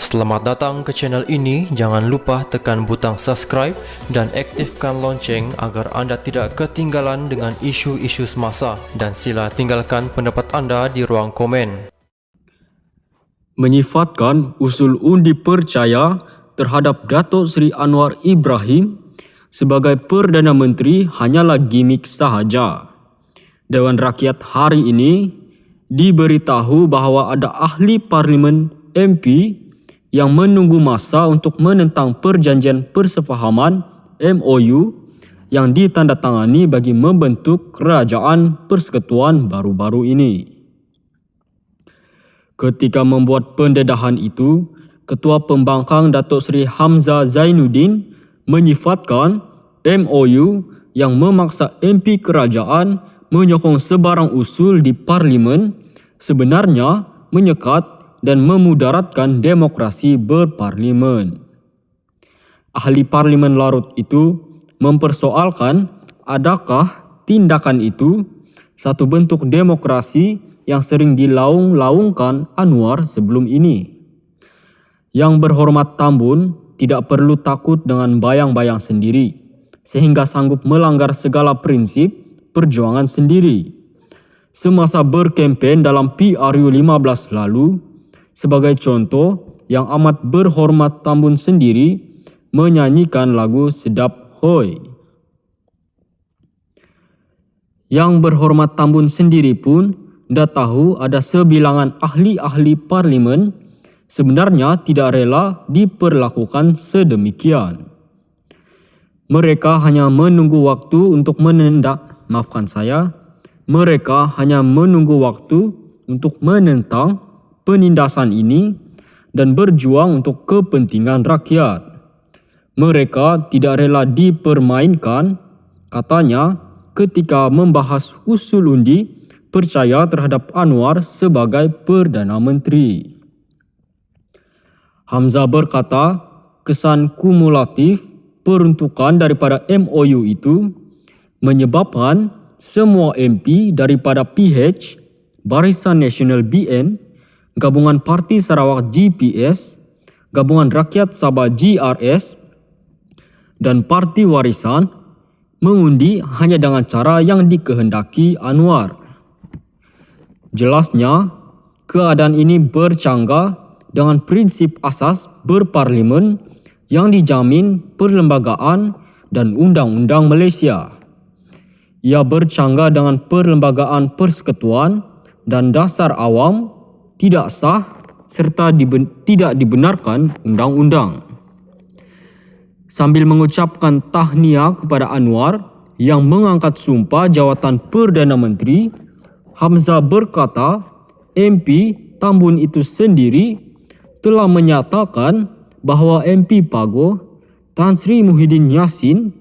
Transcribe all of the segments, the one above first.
Selamat datang ke channel ini. Jangan lupa tekan butang subscribe dan aktifkan lonceng agar anda tidak ketinggalan dengan isu-isu semasa, dan sila tinggalkan pendapat anda di ruang komen. Menyifatkan usul undi percaya terhadap Datuk Seri Anwar Ibrahim sebagai Perdana Menteri hanyalah gimik sahaja. Dewan Rakyat hari ini diberitahu bahawa ada ahli parlimen MP yang menunggu masa untuk menentang perjanjian persefahaman MOU yang ditandatangani bagi membentuk kerajaan persekutuan baru-baru ini. Ketika membuat pendedahan itu, Ketua Pembangkang Datuk Seri Hamzah Zainuddin menyifatkan MOU yang memaksa MP kerajaan menyokong sebarang usul di parlimen sebenarnya menyekat dan memudaratkan demokrasi berparlimen. Ahli parlimen Larut itu mempersoalkan adakah tindakan itu satu bentuk demokrasi yang sering dilaung-laungkan Anwar sebelum ini. Yang berhormat Tambun tidak perlu takut dengan bayang-bayang sendiri, sehingga sanggup melanggar segala prinsip perjuangan sendiri. Semasa berkempen dalam PRU 15 lalu, sebagai contoh, yang amat berhormat Tambun sendiri menyanyikan lagu Sedap Hoi. Yang berhormat Tambun sendiri pun dah tahu ada sebilangan ahli-ahli parlimen sebenarnya tidak rela diperlakukan sedemikian. Mereka hanya menunggu waktu untuk mereka hanya menunggu waktu untuk menentang penindasan ini dan berjuang untuk kepentingan rakyat. Mereka tidak rela dipermainkan, katanya, ketika membahas usul undi percaya terhadap Anwar sebagai Perdana Menteri. Hamzah berkata, kesan kumulatif peruntukan daripada MOU itu menyebabkan semua MP daripada PH, Barisan Nasional BN, Gabungan Parti Sarawak GPS, Gabungan Rakyat Sabah GRS, dan Parti Warisan mengundi hanya dengan cara yang dikehendaki Anwar. Jelasnya, keadaan ini bercanggah dengan prinsip asas berparlimen yang dijamin perlembagaan dan undang-undang Malaysia. Ia bercanggah dengan perlembagaan persekutuan dan dasar awam, tidak sah serta tidak dibenarkan undang-undang. Sambil mengucapkan tahniah kepada Anwar yang mengangkat sumpah jawatan Perdana Menteri, Hamzah berkata MP Tambun itu sendiri telah menyatakan bahawa MP Pagoh Tan Sri Muhyiddin Yassin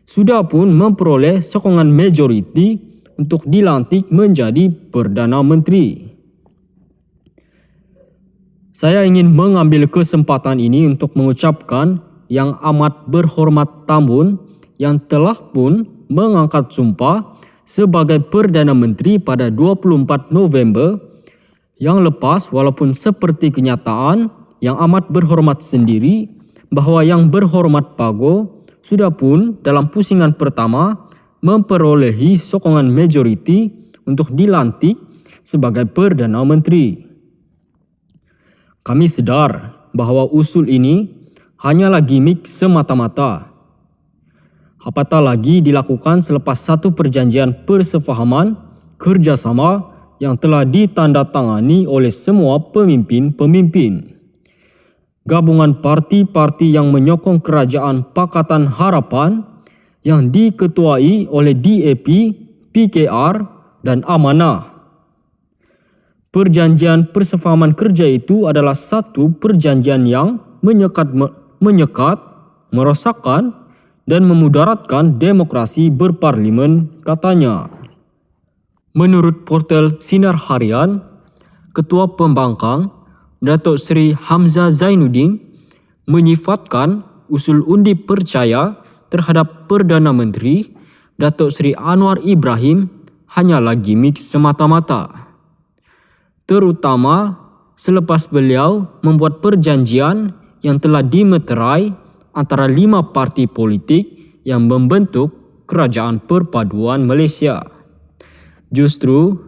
sudah pun memperoleh sokongan majoriti untuk dilantik menjadi Perdana Menteri. Saya ingin mengambil kesempatan ini untuk mengucapkan yang amat berhormat Tambun yang telah pun mengangkat sumpah sebagai Perdana Menteri pada 24 November yang lepas, walaupun seperti kenyataan yang amat berhormat sendiri bahawa yang berhormat Pagoh sudah pun dalam pusingan pertama memperolehi sokongan majoriti untuk dilantik sebagai Perdana Menteri. Kami sedar bahawa usul ini hanyalah gimik semata-mata. Apatah lagi dilakukan selepas satu perjanjian persefahaman kerjasama yang telah ditandatangani oleh semua pemimpin-pemimpin. Gabungan parti-parti yang menyokong kerajaan Pakatan Harapan yang diketuai oleh DAP, PKR dan Amanah. Perjanjian persefahaman kerja itu adalah satu perjanjian yang menyekat, merosakkan dan memudaratkan demokrasi berparlimen, katanya. Menurut portal Sinar Harian, Ketua Pembangkang Datuk Seri Hamzah Zainuddin menyifatkan usul undi percaya terhadap Perdana Menteri Datuk Seri Anwar Ibrahim hanyalah gimik semata-mata. Terutama selepas beliau membuat perjanjian yang telah dimeterai antara 5 parti politik yang membentuk Kerajaan Perpaduan Malaysia. Justru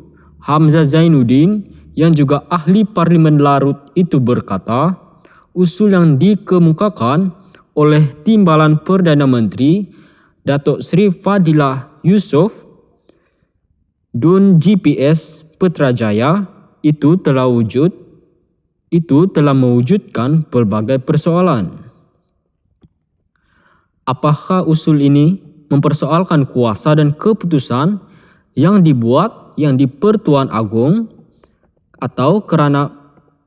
Hamzah Zainuddin yang juga ahli Parlimen Larut itu berkata, usul yang dikemukakan oleh Timbalan Perdana Menteri Datuk Seri Fadilah Yusof Dun GPS Putrajaya itu telah mewujudkan pelbagai persoalan. Apakah usul ini mempersoalkan kuasa dan keputusan yang dibuat yang di Pertuan Agong, atau kerana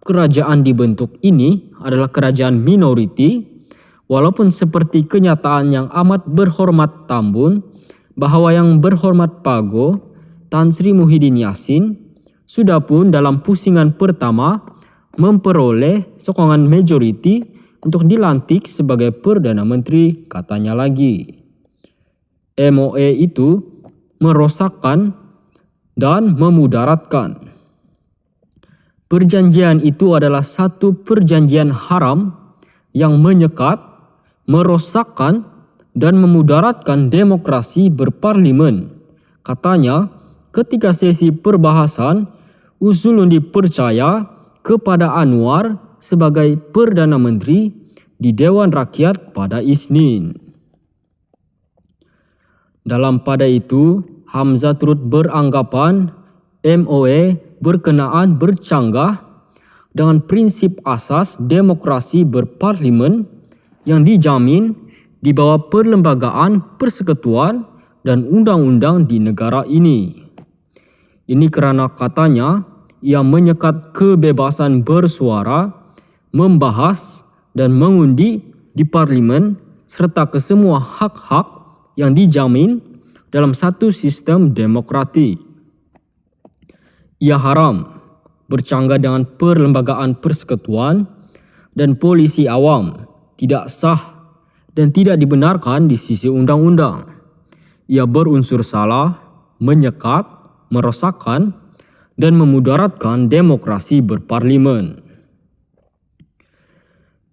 kerajaan dibentuk ini adalah kerajaan minoriti, walaupun seperti kenyataan yang amat berhormat Tambun bahawa yang berhormat Pago Tan Sri Muhyiddin Yassin sudah pun dalam pusingan pertama memperoleh sokongan majoriti untuk dilantik sebagai Perdana Menteri, katanya lagi. MOA itu merosakkan dan memudaratkan. Perjanjian itu adalah satu perjanjian haram yang menyekat, merosakkan dan memudaratkan demokrasi berparlimen. Katanya, ketika sesi perbahasan, usul dipercaya kepada Anwar sebagai Perdana Menteri di Dewan Rakyat pada Isnin. Dalam pada itu, Hamzah turut beranggapan MOA berkenaan bercanggah dengan prinsip asas demokrasi berparlimen yang dijamin di bawah Perlembagaan Persekutuan dan undang-undang di negara ini. Ini kerana katanya ia menyekat kebebasan bersuara, membahas dan mengundi di parlimen serta kesemua hak-hak yang dijamin dalam satu sistem demokratik. Ia haram bercanggah dengan Perlembagaan Persekutuan dan polisi awam, tidak sah dan tidak dibenarkan di sisi undang-undang. Ia berunsur salah, menyekat, merosakkan dan memudaratkan demokrasi berparlimen.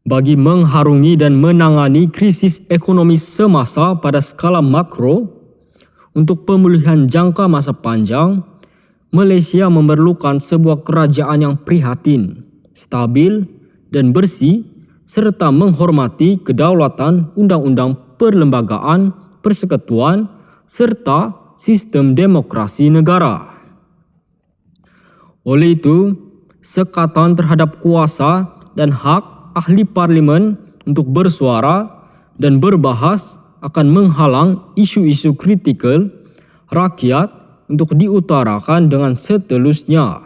Bagi mengharungi dan menangani krisis ekonomi semasa pada skala makro, untuk pemulihan jangka masa panjang, Malaysia memerlukan sebuah kerajaan yang prihatin, stabil dan bersih serta menghormati kedaulatan undang-undang perlembagaan, persekutuan serta sistem demokrasi negara. Oleh itu, sekatan terhadap kuasa dan hak ahli parlimen untuk bersuara dan berbahas akan menghalang isu-isu kritikal rakyat untuk diutarakan dengan seterusnya.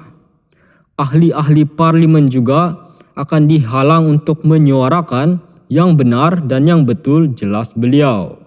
Ahli-ahli parlimen juga akan dihalang untuk menyuarakan yang benar dan yang betul, jelas beliau.